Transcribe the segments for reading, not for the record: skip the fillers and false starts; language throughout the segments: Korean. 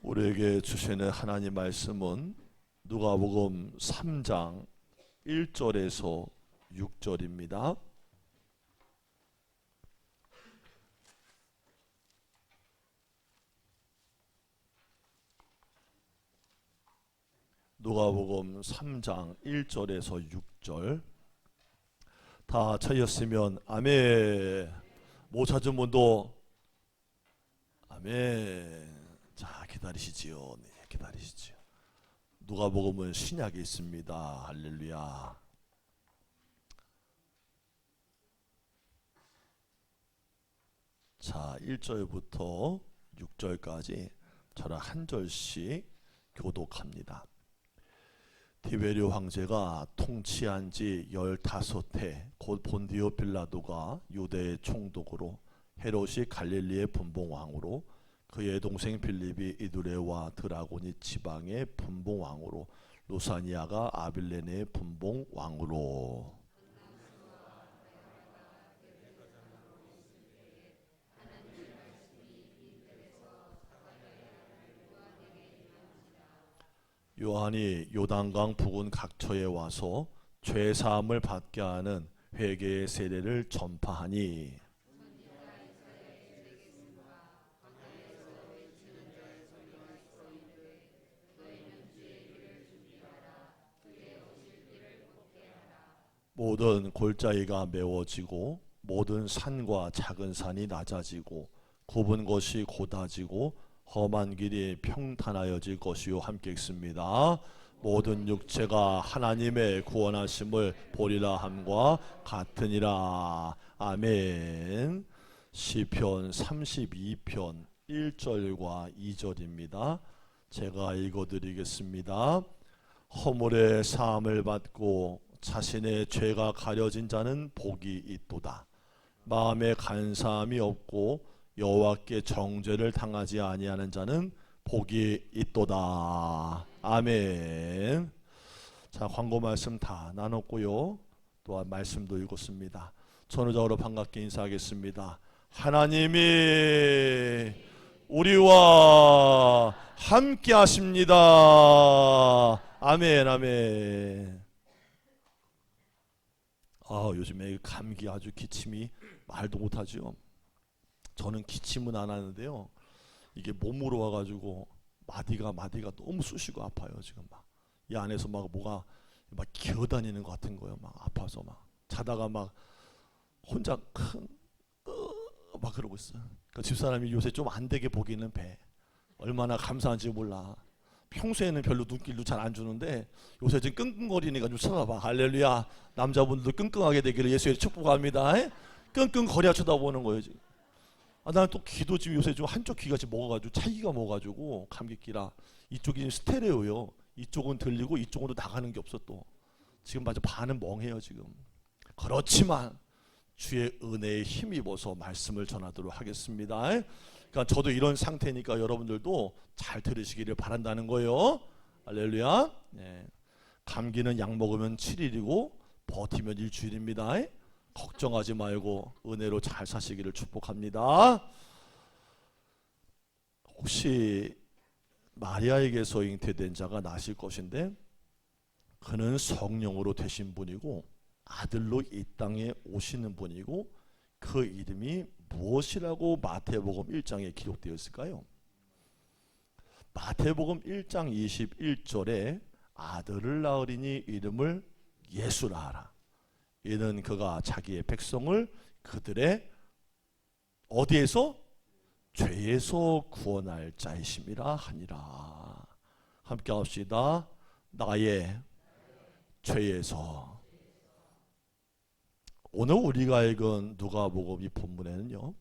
우리에게 주시는 하나님 말씀은 누가복음 3장 1절에서 6절입니다. 누가복음 3장 1절에서 6절 다 찾았으면 아멘. 못 찾은 분도 아멘. 자, 기다리시지요. 네, 기다리시지요. 누가복음은 신약에 있습니다. 할렐루야. 자, 1절부터 6절까지 저랑 한 절씩 교독합니다. 디베리오 황제가 통치한 지 15해 곧 본디오 빌라도가 유대의 총독으로 헤롯이 갈릴리의 분봉왕으로 그의 동생 빌립이 이두레와 드라고니 지방의 분봉왕으로 루사니아가 아빌레네의 분봉왕으로 요한이 요단강 부근 각처에 와서 죄사함을 받게 하는 회개의 세례를 전파하니 모든 골짜기가 메워지고 모든 산과 작은 산이 낮아지고 굽은 것이 곧아지고 험한 길이 평탄하여질 것이요. 함께 읽습니다. 모든 육체가 하나님의 구원하심을 보리라 함과 같으니라. 아멘. 시편 32편 1절과 2절입니다. 제가 읽어드리겠습니다. 허물의 사함을 받고 자신의 죄가 가려진 자는 복이 있도다. 마음에 간사함이 없고 여호와께 정죄를 당하지 아니하는 자는 복이 있도다. 아멘. 자, 광고 말씀 다 나눴고요. 또한 말씀도 읽었습니다. 전우자로 반갑게 인사하겠습니다. 하나님이 우리와 함께 하십니다. 아멘. 아멘. 요즘에 감기 아주 기침이 말도 못하죠. 저는 기침은 안 하는데요. 이게 몸으로 와가지고 마디가 너무 쑤시고 아파요. 지금 막 이 안에서 막 뭐가 막 기어다니는 것 같은 거예요. 막 아파서 막 자다가 막 혼자 막 그러고 있어요. 그러니까 집사람이 요새 좀 안 되게 보기는 배. 얼마나 감사한지 몰라. 평소에는 별로 눈길도 잘 안 주는데 요새 좀 끙끙거리니까 좀 쳐다봐. 할렐루야. 남자분들도 끙끙하게 되기를 예수의 축복합니다. 끙끙거려 쳐다보는 거예요 지금. 나는 또 귀도 지금 요새 좀 한쪽 귀가 지금 먹어가지고 차이가 먹어가지고 감기기라 이쪽이 지금 스테레오요. 이쪽은 들리고 이쪽으로 나가는 게 없어 또. 지금 마저 반은 멍해요 지금. 그렇지만 주의 은혜에 힘입어서 말씀을 전하도록 하겠습니다. 그러니까 저도 이런 상태니까 여러분들도 잘 들으시기를 바란다는 거예요. 할렐루야. 네. 감기는 약 먹으면 7일이고 버티면 일주일입니다. 걱정하지 말고 은혜로 잘 사시기를 축복합니다. 혹시 마리아에게서 잉태된 자가 나실 것인데 그는 성령으로 되신 분이고 아들로 이 땅에 오시는 분이고 그 이름이 무엇이라고 마태복음 1장에 기록되어 있을까요? 마태복음 1장 21절에 아들을 낳으리니 이름을 예수라 하라. 이는 그가 자기의 백성을 그들의 어디에서? 죄에서 구원할 자이심이라 하니라. 함께 합시다. 나의 죄에서. 오늘 우리가 읽은 누가복음 이 본문에는요,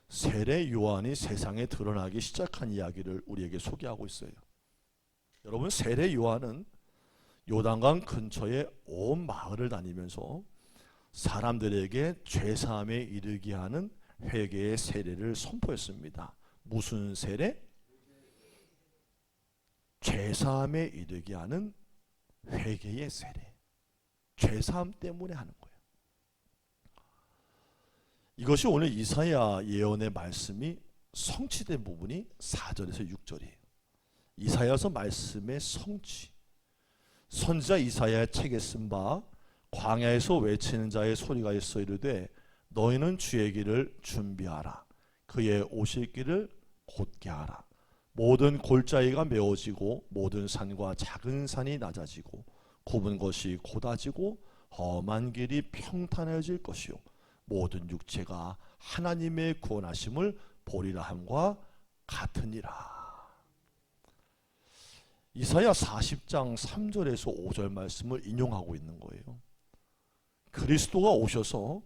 세례 요한이 세상에 드러나기 시작한 이야기를 우리에게 소개하고 있어요. 여러분, 세례 요한은 요단강 근처의 온 마을을 다니면서 사람들에게 죄사함에 이르게 하는 회개의 세례를 선포했습니다. 무슨 세례? 죄사함에 이르게 하는 회개의 세례. 죄사함 때문에 하는 거예요. 이것이 오늘 이사야 예언의 말씀이 성취된 부분이 4절에서 6절이에요. 이사야서 말씀의 성취. 선지자 이사야의 책에 쓴 바 광야에서 외치는 자의 소리가 있어 이르되 너희는 주의 길을 준비하라. 그의 오실 길을 곧게 하라. 모든 골짜기가 메워지고 모든 산과 작은 산이 낮아지고 굽은 것이 곧아지고 험한 길이 평탄해질 것이요 모든 육체가 하나님의 구원하심을 보리라 함과 같으니라. 이사야 40장 3절에서 5절 말씀을 인용하고 있는 거예요. 그리스도가 오셔서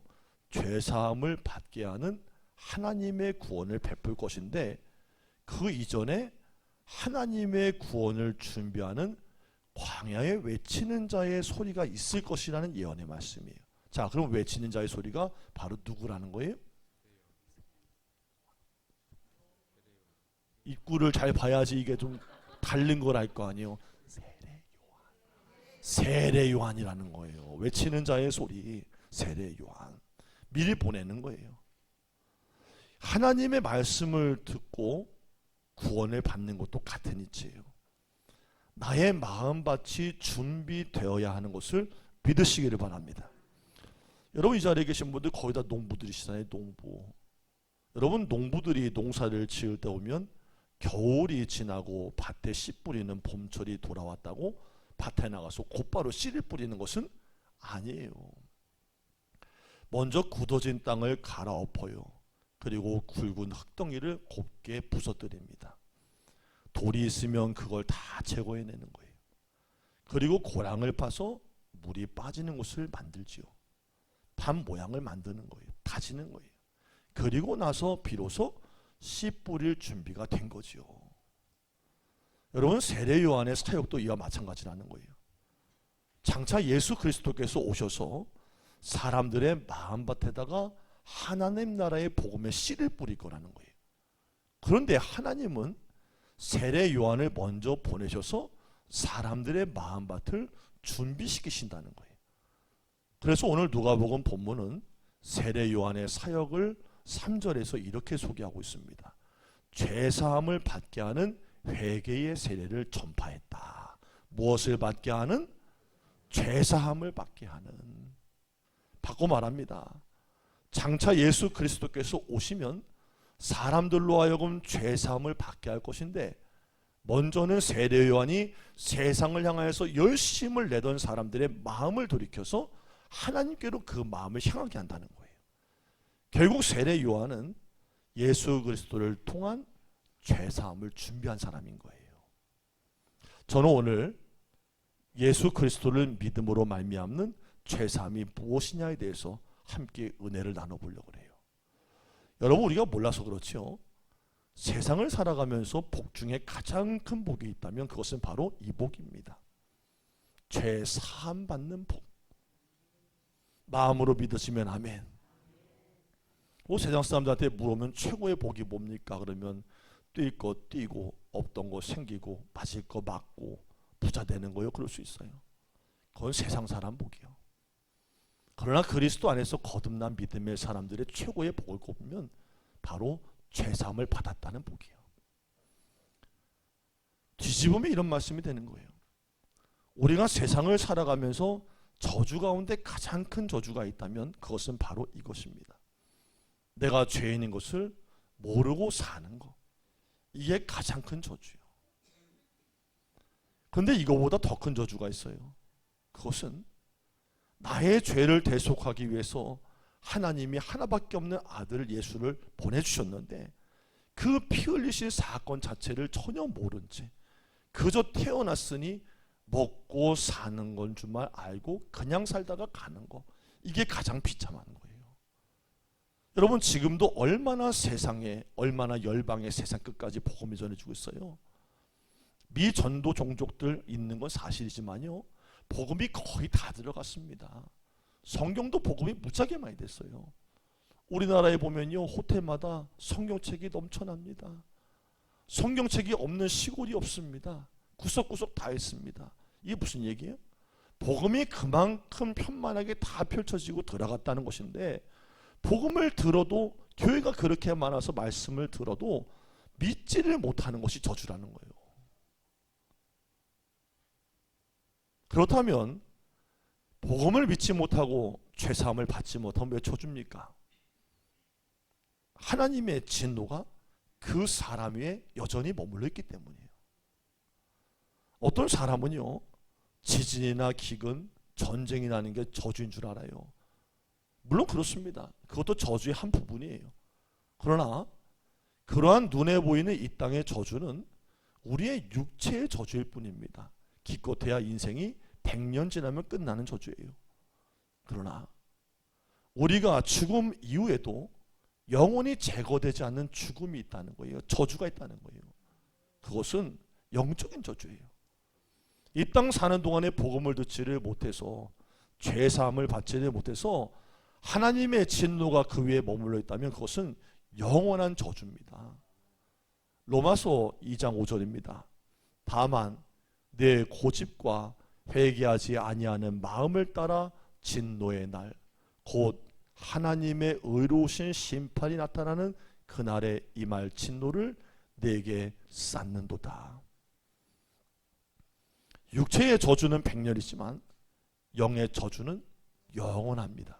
죄사함을 받게 하는 하나님의 구원을 베풀 것인데 그 이전에 하나님의 구원을 준비하는 광야에 외치는 자의 소리가 있을 것이라는 예언의 말씀이에요. 자, 그럼 외치는 자의 소리가 바로 누구라는 거예요? 입구를 잘 봐야지 이게 좀 다른 걸 알 거 아니에요. 세례 요한이라는 거예요. 외치는 자의 소리, 세례 요한. 미리 보내는 거예요. 하나님의 말씀을 듣고 구원을 받는 것도 같은 이치예요. 나의 마음밭이 준비되어야 하는 것을 믿으시기를 바랍니다. 여러분 이 자리에 계신 분들 거의 다 농부들이시잖아요. 농부. 여러분 농부들이 농사를 지을 때 오면 겨울이 지나고 밭에 씨 뿌리는 봄철이 돌아왔다고 밭에 나가서 곧바로 씨를 뿌리는 것은 아니에요. 먼저 굳어진 땅을 갈아엎어요. 그리고 굵은 흙덩이를 곱게 부서뜨립니다. 돌이 있으면 그걸 다 제거해내는 거예요. 그리고 고랑을 파서 물이 빠지는 곳을 만들지요. 밭 모양을 만드는 거예요. 다지는 거예요. 그리고 나서 비로소 씨 뿌릴 준비가 된 거죠. 여러분 세례 요한의 사역도 이와 마찬가지라는 거예요. 장차 예수 그리스도께서 오셔서 사람들의 마음밭에다가 하나님 나라의 복음의 씨를 뿌릴 거라는 거예요. 그런데 하나님은 세례 요한을 먼저 보내셔서 사람들의 마음밭을 준비시키신다는 거예요. 그래서 오늘 누가복음 본문은 세례 요한의 사역을 3절에서 이렇게 소개하고 있습니다. 죄사함을 받게 하는 회개의 세례를 전파했다. 무엇을 받게 하는? 죄사함을 받게 하는. 바꿔 말합니다. 장차 예수 그리스도께서 오시면 사람들로 하여금 죄사함을 받게 할 것인데 먼저는 세례 요한이 세상을 향하여서 열심을 내던 사람들의 마음을 돌이켜서 하나님께로 그 마음을 향하게 한다는 거예요. 결국 세례 요한은 예수 그리스도를 통한 죄사함을 준비한 사람인 거예요. 저는 오늘 예수 그리스도를 믿음으로 말미암는 죄사함이 무엇이냐에 대해서 함께 은혜를 나눠보려고 해요. 여러분 우리가 몰라서 그렇죠. 세상을 살아가면서 복 중에 가장 큰 복이 있다면 그것은 바로 이 복입니다. 죄사함 받는 복. 마음으로 믿으시면 아멘. 세상 사람들한테 물으면 최고의 복이 뭡니까? 그러면 뛸 거 뛰고 없던 거 생기고 맞을 거 맞고 부자 되는 거요. 그럴 수 있어요. 그건 세상 사람 복이요. 그러나 그리스도 안에서 거듭난 믿음의 사람들의 최고의 복을 꼽으면 바로 죄사함을 받았다는 복이에요. 뒤집으면 이런 말씀이 되는 거예요. 우리가 세상을 살아가면서 저주 가운데 가장 큰 저주가 있다면 그것은 바로 이것입니다. 내가 죄인인 것을 모르고 사는 것. 이게 가장 큰 저주예요. 그런데 이거보다 더 큰 저주가 있어요. 그것은 나의 죄를 대속하기 위해서 하나님이 하나밖에 없는 아들 예수를 보내주셨는데 그 피 흘리실 사건 자체를 전혀 모른 채 그저 태어났으니 먹고 사는 건 줄만 알고 그냥 살다가 가는 거. 이게 가장 비참한 거예요. 여러분 지금도 얼마나 세상에 얼마나 열방의 세상 끝까지 복음이 전해지고 있어요. 미전도 종족들 있는 건 사실이지만요. 복음이 거의 다 들어갔습니다. 성경도 복음이 무지하게 많이 됐어요. 우리나라에 보면요. 호텔마다 성경책이 넘쳐납니다. 성경책이 없는 시골이 없습니다. 구석구석 다 있습니다. 이게 무슨 얘기예요? 복음이 그만큼 편만하게 다 펼쳐지고 들어갔다는 것인데 복음을 들어도 교회가 그렇게 많아서 말씀을 들어도 믿지를 못하는 것이 저주라는 거예요. 그렇다면 복음을 믿지 못하고 죄사함을 받지 못하면 왜 저주입니까? 하나님의 진노가 그 사람 위에 여전히 머물러 있기 때문이에요. 어떤 사람은요, 지진이나 기근, 전쟁이 나는 게 저주인 줄 알아요. 물론 그렇습니다. 그것도 저주의 한 부분이에요. 그러나 그러한 눈에 보이는 이 땅의 저주는 우리의 육체의 저주일 뿐입니다. 기껏해야 인생이 100년 지나면 끝나는 저주예요. 그러나 우리가 죽음 이후에도 영원히 제거되지 않는 죽음이 있다는 거예요. 저주가 있다는 거예요. 그것은 영적인 저주예요. 이 땅 사는 동안에 복음을 듣지를 못해서, 죄사함을 받지를 못해서 하나님의 진노가 그 위에 머물러 있다면 그것은 영원한 저주입니다. 로마서 2장 5절입니다. 다만 내 고집과 회개하지 아니하는 마음을 따라 진노의 날, 곧 하나님의 의로우신 심판이 나타나는 그날에 임할 진노를 내게 쌓는도다. 육체의 저주는 100년이지만 영의 저주는 영원합니다.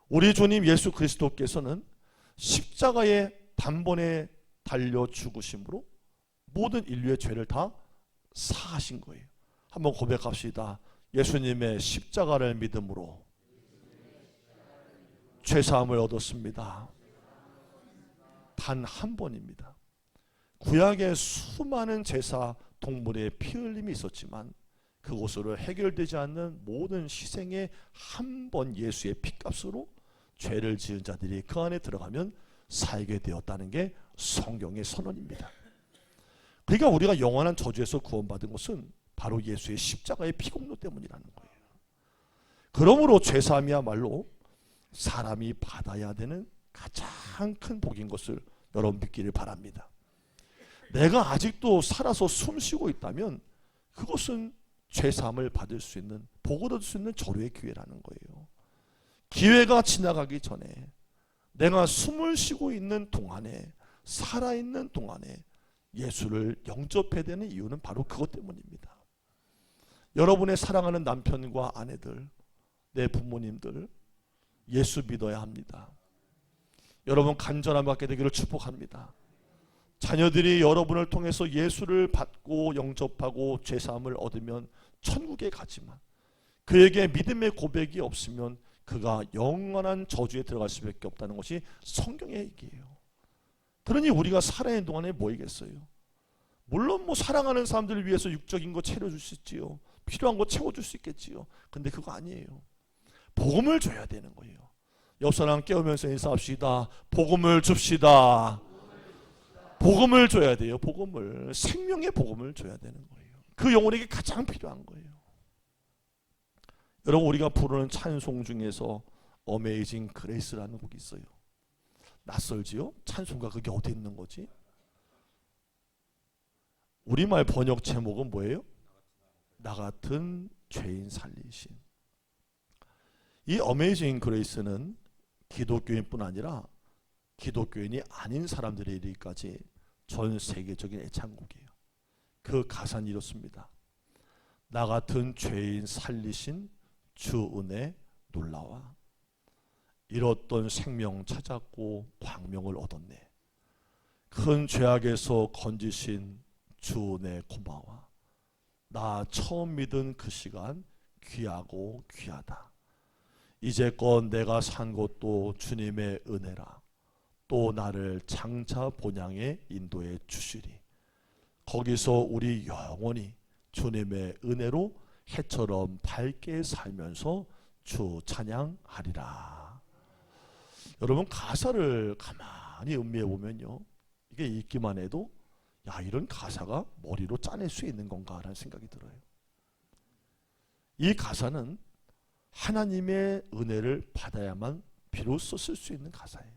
우리 주님 예수 그리스도께서는 십자가에 단번에 달려 죽으심으로 모든 인류의 죄를 다 사하신 거예요. 한번 고백합시다. 예수님의 십자가를 믿음으로 죄사함을 얻었습니다. 단 한 번입니다. 구약의 수많은 제사 동물의 피 흘림이 있었지만 그곳으로 해결되지 않는 모든 희생의 한 번 예수의 피값으로 죄를 지은 자들이 그 안에 들어가면 살게 되었다는 게 성경의 선언입니다. 그러니까 우리가 영원한 저주에서 구원받은 것은 바로 예수의 십자가의 피공로 때문이라는 거예요. 그러므로 죄사함이야말로 사람이 받아야 되는 가장 큰 복인 것을 여러분 믿기를 바랍니다. 내가 아직도 살아서 숨쉬고 있다면 그것은 죄사함을 받을 수 있는, 복을 얻을 수 있는 절호의 기회라는 거예요. 기회가 지나가기 전에, 내가 숨을 쉬고 있는 동안에, 살아있는 동안에 예수를 영접해야 되는 이유는 바로 그것 때문입니다. 여러분의 사랑하는 남편과 아내들, 내 부모님들 예수 믿어야 합니다. 여러분 간절함 갖게 되기를 축복합니다. 자녀들이 여러분을 통해서 예수를 받고 영접하고 죄사함을 얻으면 천국에 가지만 그에게 믿음의 고백이 없으면 그가 영원한 저주에 들어갈 수밖에 없다는 것이 성경의 얘기예요. 그러니 우리가 살아있는 동안에 뭐이겠어요? 물론 뭐 사랑하는 사람들을 위해서 육적인 거 채워줄 수 있지요. 필요한 거 채워줄 수 있겠지요. 근데 그거 아니에요. 복음을 줘야 되는 거예요. 옆 사람 깨우면서 인사합시다. 복음을 줍시다. 복음을 줘야 돼요. 복음을, 생명의 복음을 줘야 되는 거예요. 그 영혼에게 가장 필요한 거예요. 여러분, 우리가 부르는 찬송 중에서 어메이징 그레이스라는 곡이 있어요. 낯설지요? 찬송가 그게 어디 있는 거지? 우리말 번역 제목은 뭐예요? 나 같은 죄인 살리신. 이 어메이징 그레이스는 기독교인뿐 아니라 기독교인이 아닌 사람들에 이르기까지 전 세계적인 애창곡이에요. 그 가사는 이렇습니다. 나 같은 죄인 살리신 주 은혜 놀라와. 잃었던 생명 찾았고 광명을 얻었네. 큰 죄악에서 건지신 주 은혜 고마워. 나 처음 믿은 그 시간 귀하고 귀하다. 이제껏 내가 산 것도 주님의 은혜라. 또 나를 장차 본향에 인도해 주시리. 거기서 우리 영원히 주님의 은혜로 해처럼 밝게 살면서 주 찬양하리라. 여러분, 가사를 가만히 음미해 보면요, 이게 읽기만 해도 야, 이런 가사가 머리로 짜낼 수 있는 건가라는 생각이 들어요. 이 가사는 하나님의 은혜를 받아야만 비로소 쓸 수 있는 가사예요.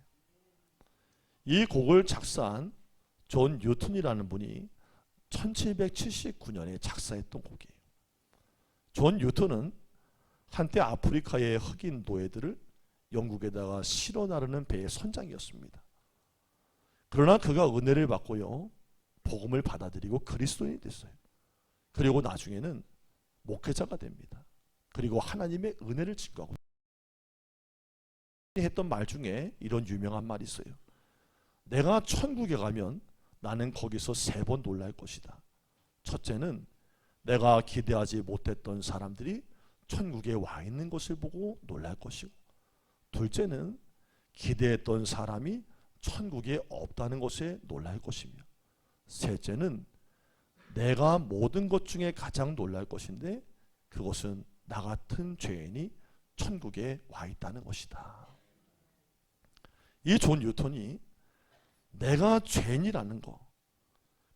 이 곡을 작사한 존 뉴턴이라는 분이 1779년에 작사했던 곡이에요. 존 뉴턴은 한때 아프리카의 흑인 노예들을 영국에다가 실어 나르는 배의 선장이었습니다. 그러나 그가 은혜를 받고요, 복음을 받아들이고 그리스도인이 됐어요. 그리고 나중에는 목회자가 됩니다. 그리고 하나님의 은혜를 증거하고 했던 말 중에 이런 유명한 말이 있어요. 내가 천국에 가면 나는 거기서 3번 놀랄 것이다. 첫째는 내가 기대하지 못했던 사람들이 천국에 와 있는 것을 보고 놀랄 것이고, 둘째는 기대했던 사람이 천국에 없다는 것에 놀랄 것이며, 셋째는 내가 모든 것 중에 가장 놀랄 것인데 그것은 나 같은 죄인이 천국에 와 있다는 것이다. 이 존 뉴턴이 내가 죄인이라는 거,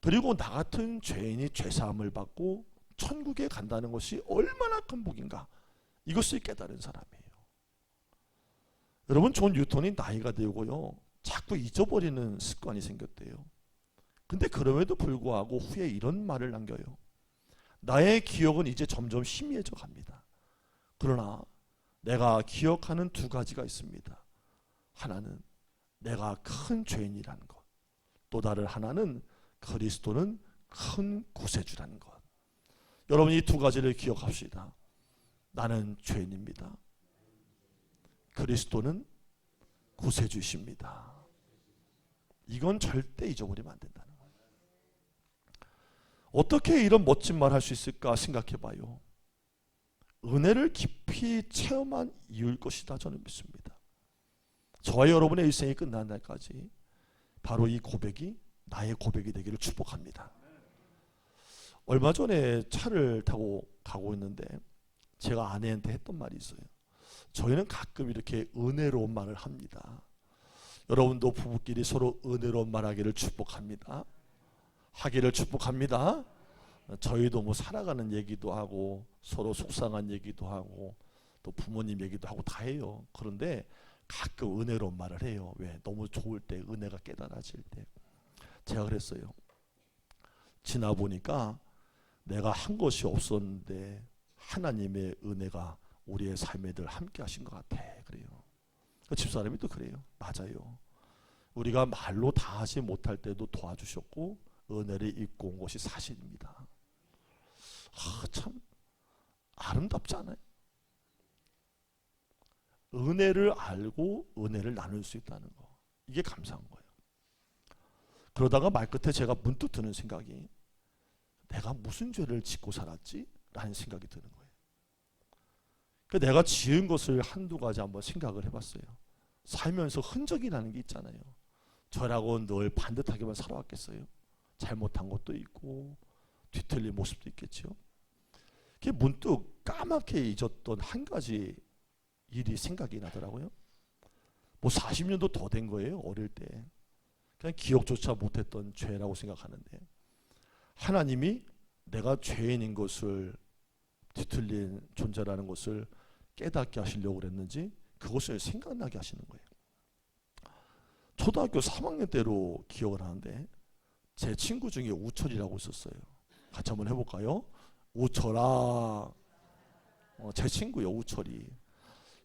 그리고 나 같은 죄인이 죄사함을 받고 천국에 간다는 것이 얼마나 큰 복인가, 이것을 깨달은 사람이에요. 여러분, 존 뉴턴이 나이가 들고요 자꾸 잊어버리는 습관이 생겼대요. 근데 그럼에도 불구하고 후에 이런 말을 남겨요. 나의 기억은 이제 점점 희미해져 갑니다. 그러나 내가 기억하는 2가지가 있습니다. 하나는 내가 큰 죄인이라는 것, 또 다른 하나는 그리스도는 큰 구세주라는 것. 여러분, 이 2가지를 기억합시다. 나는 죄인입니다. 그리스도는 구세주십니다. 이건 절대 잊어버리면 안 된다는 거예요. 어떻게 이런 멋진 말 할 수 있을까 생각해 봐요. 은혜를 깊이 체험한 이유일 것이다 저는 믿습니다. 저와 여러분의 일생이 끝난 날까지 바로 이 고백이 나의 고백이 되기를 축복합니다. 얼마 전에 차를 타고 가고 있는데 제가 아내한테 했던 말이 있어요. 저희는 가끔 이렇게 은혜로운 말을 합니다. 여러분도 부부끼리 서로 은혜로운 말하기를 축복합니다. 하기를 축복합니다. 저희도 뭐 살아가는 얘기도 하고 서로 속상한 얘기도 하고 또 부모님 얘기도 하고 다 해요. 그런데 가끔 은혜로운 말을 해요. 왜? 너무 좋을 때, 은혜가 깨달아질 때. 제가 그랬어요. 지나 보니까 내가 한 것이 없었는데 하나님의 은혜가 우리의 삶에 늘 함께 하신 것 같아. 그래요. 그 집사람이 또 그래요. 맞아요. 우리가 말로 다 하지 못할 때도 도와주셨고 은혜를 입고 온 것이 사실입니다. 참 아름답지 않아요? 은혜를 알고 은혜를 나눌 수 있다는 거, 이게 감사한 거예요. 그러다가 말끝에 제가 문득 드는 생각이, 내가 무슨 죄를 짓고 살았지? 라는 생각이 드는 거예요. 내가 지은 것을 1-2가지 한번 생각을 해봤어요. 살면서 흔적이 나는 게 있잖아요. 저라고 늘 반듯하게만 살아왔겠어요? 잘못한 것도 있고 뒤틀린 모습도 있겠죠. 그게 문득 까맣게 잊었던 한 가지 일이 생각이 나더라고요. 뭐 40년도 더 된 거예요. 어릴 때 그냥 기억조차 못했던 죄라고 생각하는데, 하나님이 내가 죄인인 것을, 뒤틀린 존재라는 것을 깨닫게 하시려고 그랬는지 그것을 생각나게 하시는 거예요. 초등학교 3학년 때로 기억을 하는데 제 친구 중에 우철이라고 있었어요. 같이 한번 해볼까요? 우철아. 제 친구요, 우철이.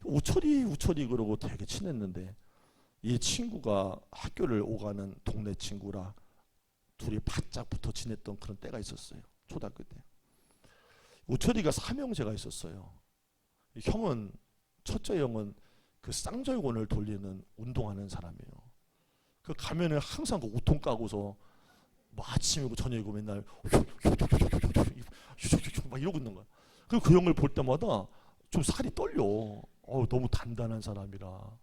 우철이 그러고 되게 친했는데 이 친구가 학교를 오가는 동네 친구라 둘이 바짝 붙어 지냈던 그런 때가 있었어요. 초등학교 때. 우철이가 삼형제가 있었어요. 첫째 형은 그 쌍절곤을 돌리는 운동하는 사람이에요. 그 가면은 항상 그 우통 까고서 뭐 아침이고 저녁이고 맨날 막 이러고 있는 거야. 그 형을 볼 때마다 좀 살이 떨려. 너무 단단한 사람이라.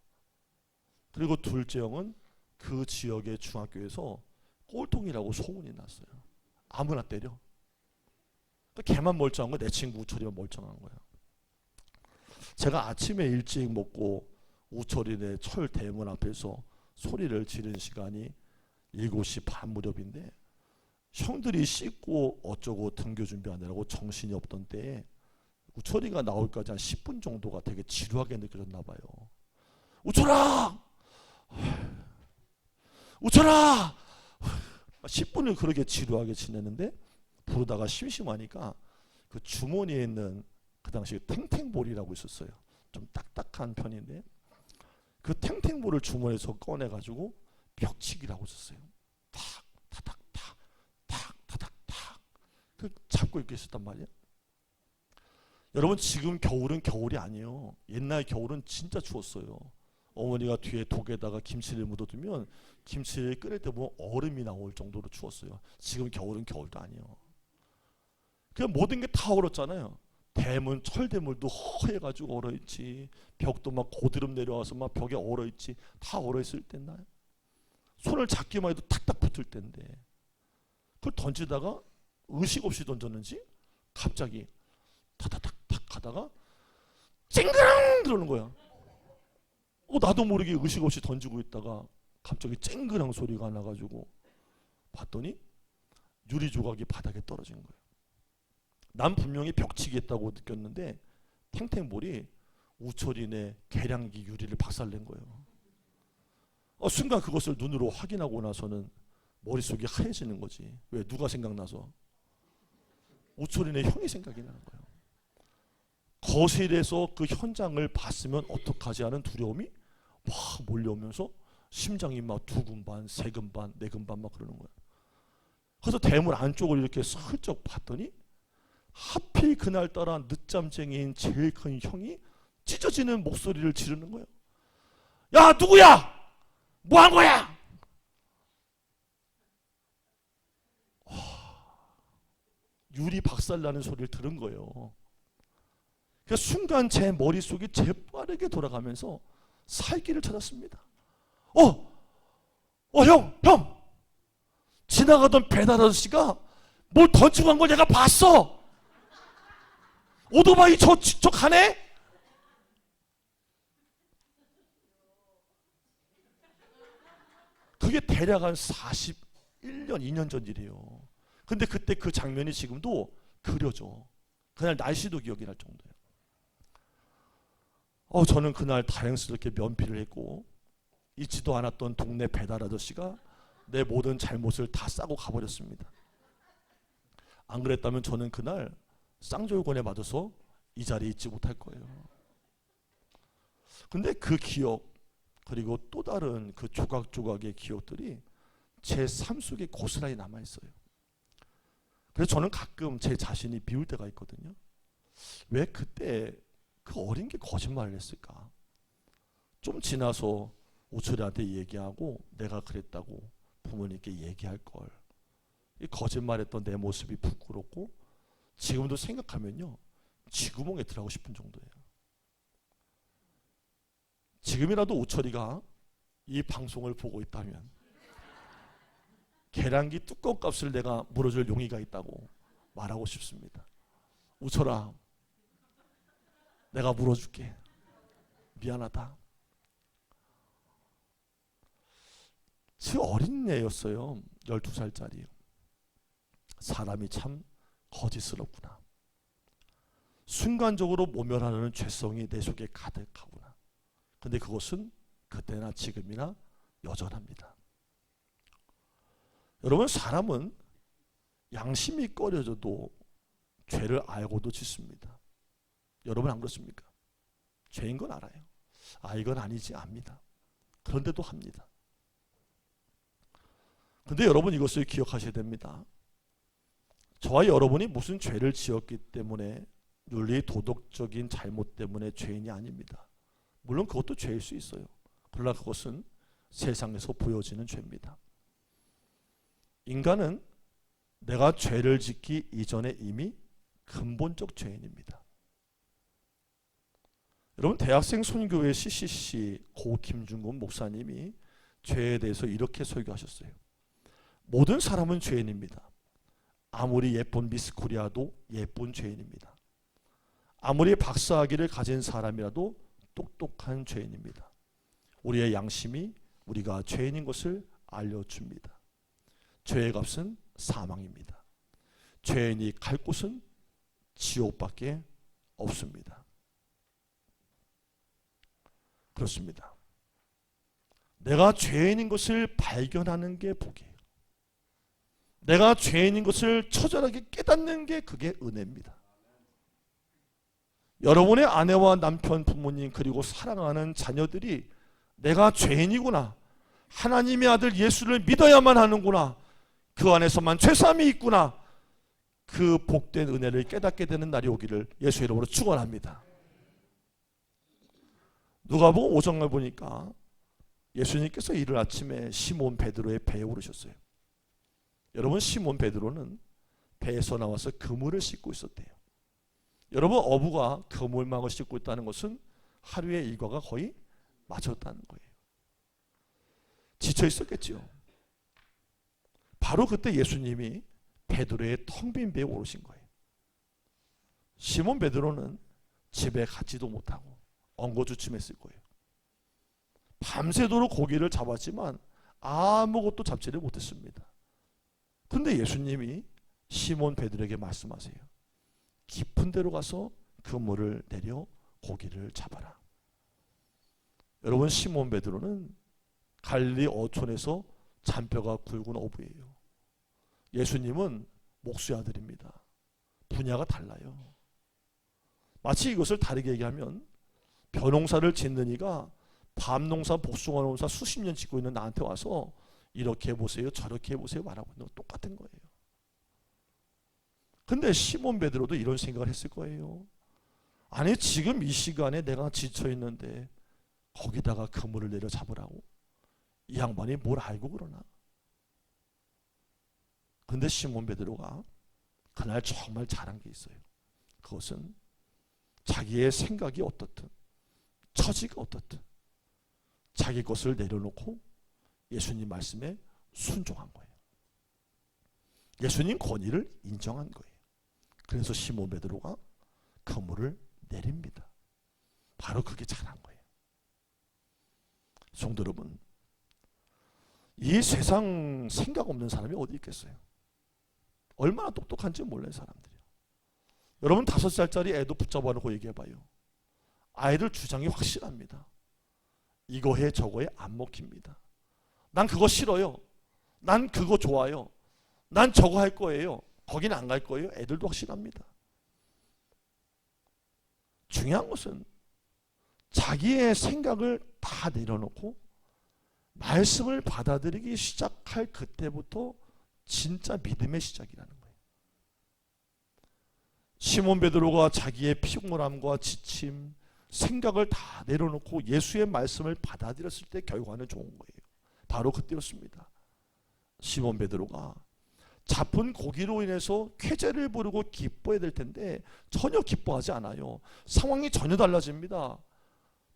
그리고 둘째 형은 그 지역의 중학교에서 꼴통이라고 소문이 났어요. 아무나 때려. 걔만 멀쩡한 거야. 내 친구 우철이만 멀쩡한 거야. 제가 아침에 일찍 먹고 우철이네 철 대문 앞에서 소리를 지른 시간이 7시 반 무렵인데, 형들이 씻고 어쩌고 등교 준비하느라고 정신이 없던 때에 우철이가 나올까지 한 10분 정도가 되게 지루하게 느껴졌나 봐요. 우철아! 우철아! 10분을 그렇게 지루하게 지내는데 부르다가 심심하니까 그 주머니에 있는, 그 당시 탱탱볼이라고 있었어요. 좀 딱딱한 편인데 그 탱탱볼을 주머니에서 꺼내가지고 벽치기라고 했었어요. 탁 타닥 탁 탁 타닥 탁. 그 잡고 이렇게 있었단 말이야. 여러분 지금 겨울은 겨울이 아니에요. 옛날 겨울은 진짜 추웠어요. 어머니가 뒤에 독에다가 김치를 묻어두면 김치를 끓일 때 보면 얼음이 나올 정도로 추웠어요. 지금 겨울은 겨울도 아니에요. 그냥 모든 게 다 얼었잖아요. 대문, 철대문도 허해가지고 얼어있지. 벽도 막 고드름 내려와서 막 벽에 얼어있지. 다 얼어있을 때나요? 손을 잡기만 해도 탁탁 붙을 때인데 그걸 던지다가 의식 없이 던졌는지 갑자기 타타탁탁 하다가 쨍그랑 그러는 거야. 나도 모르게 의식 없이 던지고 있다가 갑자기 쨍그랑 소리가 나가지고 봤더니 유리 조각이 바닥에 떨어진 거예요. 난 분명히 벽치기 했다고 느꼈는데 탱탱볼이 우철이네 계량기 유리를 박살낸 거예요. 순간 그것을 눈으로 확인하고 나서는 머릿속이 하얘지는 거지. 왜? 누가 생각나서? 우철이네 형이 생각이 나는 거예요. 거실에서 그 현장을 봤으면 어떡하지 하는 두려움이 막 몰려오면서 심장이 막 두근반, 세근반, 네근반 막 그러는 거예요. 그래서 대문 안쪽을 이렇게 슬쩍 봤더니 하필 그날따라 늦잠쟁이인 제일 큰 형이 찢어지는 목소리를 지르는 거예요. 야, 누구야? 뭐 한 거야? 유리 박살나는 소리를 들은 거예요. 그러니까 순간 제 머릿속이 재빠르게 돌아가면서 살길을 찾았습니다. 형! 지나가던 배달 아저씨가 뭘 던지고 간 걸 내가 봤어! 오토바이 저 가네? 그게 대략 한 41년, 2년 전 일이에요. 근데 그때 그 장면이 지금도 그려져. 그날 날씨도 기억이 날 정도예요. 저는 그날 다행스럽게 면피를 했고 잊지도 않았던 동네 배달 아저씨가 내 모든 잘못을 다 싸고 가버렸습니다. 안 그랬다면 저는 그날 쌍절곤에 맞아서 이 자리에 있지 못할 거예요. 근데 그 기억 그리고 또 다른 그 조각조각의 기억들이 제 삶 속에 고스란히 남아있어요. 그래서 저는 가끔 제 자신이 비울 때가 있거든요. 왜 그때 그 어린 게 거짓말을 했을까? 좀 지나서 우철이한테 얘기하고 내가 그랬다고 부모님께 얘기할 걸. 이 거짓말했던 내 모습이 부끄럽고 지금도 생각하면요 쥐구멍에 들어가고 싶은 정도예요. 지금이라도 우철이가 이 방송을 보고 있다면 계량기 뚜껑 값을 내가 물어줄 용의가 있다고 말하고 싶습니다. 우철아, 내가 물어줄게. 미안하다. 제 어린 애였어요. 12살짜리. 사람이 참 거짓스럽구나. 순간적으로 모면하려는 죄성이 내 속에 가득하구나. 근데 그것은 그때나 지금이나 여전합니다. 여러분, 사람은 양심이 꺼려져도 죄를 알고도 짓습니다. 여러분 안 그렇습니까? 죄인 건 알아요. 이건 아니지 압니다. 그런데도 합니다. 근데 여러분 이것을 기억하셔야 됩니다. 저와 여러분이 무슨 죄를 지었기 때문에 윤리 도덕적인 잘못 때문에 죄인이 아닙니다. 물론 그것도 죄일 수 있어요. 그러나 그것은 세상에서 보여지는 죄입니다. 인간은 내가 죄를 짓기 이전에 이미 근본적 죄인입니다. 여러분, 대학생 선교회 CCC 고 김중곤 목사님이 죄에 대해서 이렇게 설교하셨어요. 모든 사람은 죄인입니다. 아무리 예쁜 미스 코리아도 예쁜 죄인입니다. 아무리 박사학위를 가진 사람이라도 똑똑한 죄인입니다. 우리의 양심이 우리가 죄인인 것을 알려줍니다. 죄의 값은 사망입니다. 죄인이 갈 곳은 지옥밖에 없습니다. 그렇습니다. 내가 죄인인 것을 발견하는 게 복이에요. 내가 죄인인 것을 처절하게 깨닫는 게 그게 은혜입니다. 여러분의 아내와 남편, 부모님 그리고 사랑하는 자녀들이 내가 죄인이구나, 하나님의 아들 예수를 믿어야만 하는구나, 그 안에서만 죄사함이 있구나, 그 복된 은혜를 깨닫게 되는 날이 오기를 예수의 이름으로 축원합니다. 누가복음 5장을 보니까 예수님께서 이른 아침에 시몬 베드로의 배에 오르셨어요. 여러분, 시몬 베드로는 배에서 나와서 그물을 씻고 있었대요. 여러분, 어부가 그물망을 씻고 있다는 것은 하루의 일과가 거의 마쳤다는 거예요. 지쳐 있었겠죠. 바로 그때 예수님이 베드로의 텅 빈 배에 오르신 거예요. 시몬 베드로는 집에 가지도 못하고 엉거주춤했을 거예요. 밤새도록 고기를 잡았지만 아무것도 잡지를 못했습니다. 근데 예수님이 시몬 베드로에게 말씀하세요. 깊은 데로 가서 그물을 내려 고기를 잡아라. 여러분, 시몬 베드로는 갈릴리 어촌에서 잔뼈가 굵은 어부예요. 예수님은 목수의 아들입니다. 분야가 달라요. 마치 이것을 다르게 얘기하면 벼농사를 짓는 이가 밤농사, 복숭아 농사 수십 년 짓고 있는 나한테 와서 이렇게 해보세요, 저렇게 해보세요 말하고 있는 거 똑같은 거예요. 근데 시몬 베드로도 이런 생각을 했을 거예요. 아니, 지금 이 시간에 내가 지쳐 있는데 거기다가 그물을 내려 잡으라고? 이 양반이 뭘 알고 그러나? 근데 시몬 베드로가 그날 정말 잘한 게 있어요. 그것은 자기의 생각이 어떻든 처지가 어떻든 자기 것을 내려놓고 예수님 말씀에 순종한 거예요. 예수님 권위를 인정한 거예요. 그래서 시몬 베드로가 그물을 내립니다. 바로 그게 잘한 거예요. 성도 여러분, 이 세상 생각 없는 사람이 어디 있겠어요? 얼마나 똑똑한지 몰라요, 사람들이. 여러분, 5살짜리 애도 붙잡아 놓고 얘기해봐요. 아이들 주장이 확실합니다. 이거 해 저거 해 안 먹힙니다. 난 그거 싫어요. 난 그거 좋아요. 난 저거 할 거예요. 거긴 안 갈 거예요. 애들도 확실합니다. 중요한 것은 자기의 생각을 다 내려놓고 말씀을 받아들이기 시작할 그때부터 진짜 믿음의 시작이라는 거예요. 시몬 베드로가 자기의 피곤함과 지침, 생각을 다 내려놓고 예수의 말씀을 받아들였을 때 결과는 좋은 거예요. 바로 그때였습니다. 시몬 베드로가 잡은 고기로 인해서 쾌재를 부르고 기뻐해야 될 텐데 전혀 기뻐하지 않아요. 상황이 전혀 달라집니다.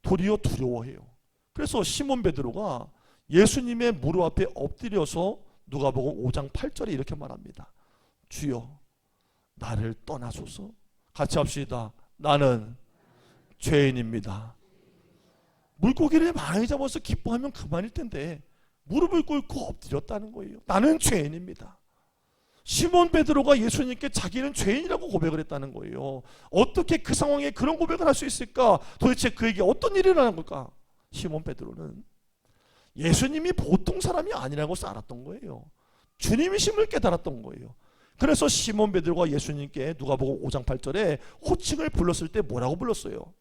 도리어 두려워해요. 그래서 시몬 베드로가 예수님의 무릎 앞에 엎드려서 누가복음 5장 8절에 이렇게 말합니다. 주여, 나를 떠나소서. 같이 합시다. 나는 죄인입니다. 물고기를 많이 잡아서 기뻐하면 그만일 텐데 무릎을 꿇고 엎드렸다는 거예요. 나는 죄인입니다. 시몬 베드로가 예수님께 자기는 죄인이라고 고백을 했다는 거예요. 어떻게 그 상황에 그런 고백을 할 수 있을까? 도대체 그에게 어떤 일이 일어난 걸까? 시몬 베드로는 예수님이 보통 사람이 아니라고 알았던 거예요. 주님이심을 깨달았던 거예요. 그래서 시몬 베드로가 예수님께 누가복음 5장 8절에 호칭을 불렀을 때 뭐라고 불렀어요?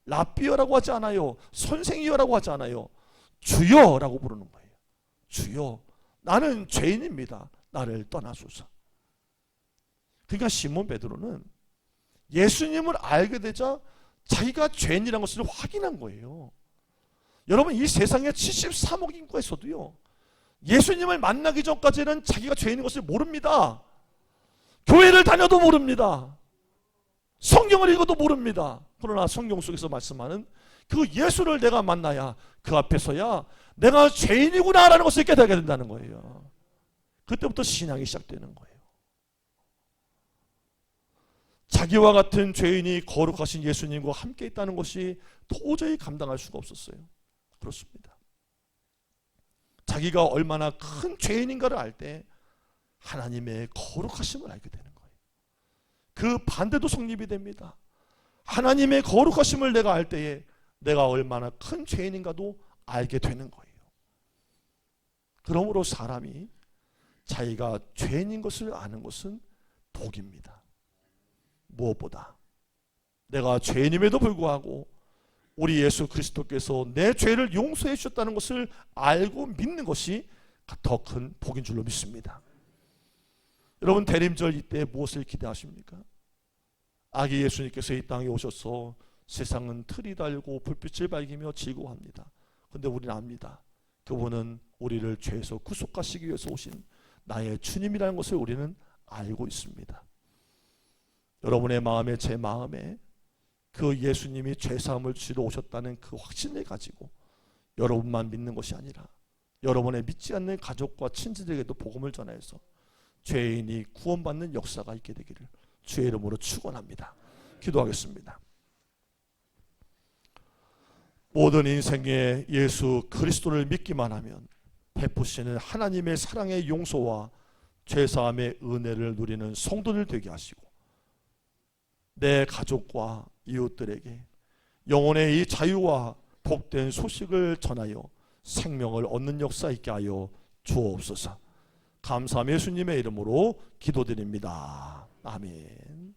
라삐어라고 하지 않아요. 선생이여라고 하지 않아요. 주여라고 부르는 거예요. 주여, 나는 죄인입니다. 나를 떠나소서. 그러니까 시몬 베드로는 예수님을 알게 되자 자기가 죄인이라는 것을 확인한 거예요. 여러분, 이 세상에 73억 인구에서도요, 예수님을 만나기 전까지는 자기가 죄인인 것을 모릅니다. 교회를 다녀도 모릅니다. 성경을 읽어도 모릅니다. 그러나 성경 속에서 말씀하는 그 예수를 내가 만나야 그 앞에서야 내가 죄인이구나 라는 것을 깨닫게 된다는 거예요. 그때부터 신앙이 시작되는 거예요. 자기와 같은 죄인이 거룩하신 예수님과 함께 있다는 것이 도저히 감당할 수가 없었어요. 그렇습니다. 자기가 얼마나 큰 죄인인가를 알 때 하나님의 거룩하심을 알게 되는 거예요. 그 반대도 성립이 됩니다. 하나님의 거룩하심을 내가 알 때에 내가 얼마나 큰 죄인인가도 알게 되는 거예요. 그러므로 사람이 자기가 죄인인 것을 아는 것은 복입니다. 무엇보다 내가 죄인임에도 불구하고 우리 예수 그리스도께서 내 죄를 용서해 주셨다는 것을 알고 믿는 것이 더 큰 복인 줄로 믿습니다. 여러분, 대림절 이때 무엇을 기대하십니까? 아기 예수님께서 이 땅에 오셔서 세상은 틀이 달고 불빛을 밝히며 즐거워합니다. 그런데 우리는 압니다. 그분은 우리를 죄에서 구속하시기 위해서 오신 나의 주님이라는 것을 우리는 알고 있습니다. 여러분의 마음에, 제 마음에 그 예수님이 죄사함을 주러 오셨다는 그 확신을 가지고 여러분만 믿는 것이 아니라 여러분의 믿지 않는 가족과 친지들에게도 복음을 전해서 죄인이 구원받는 역사가 있게 되기를 주의 이름으로 축원합니다. 기도하겠습니다. 모든 인생에 예수 그리스도를 믿기만 하면 베푸시는 하나님의 사랑의 용서와 죄사함의 은혜를 누리는 성도들 되게 하시고 내 가족과 이웃들에게 영혼의 이 자유와 복된 소식을 전하여 생명을 얻는 역사 있게 하여 주옵소서. 감사함 예수님의 이름으로 기도드립니다. 아멘.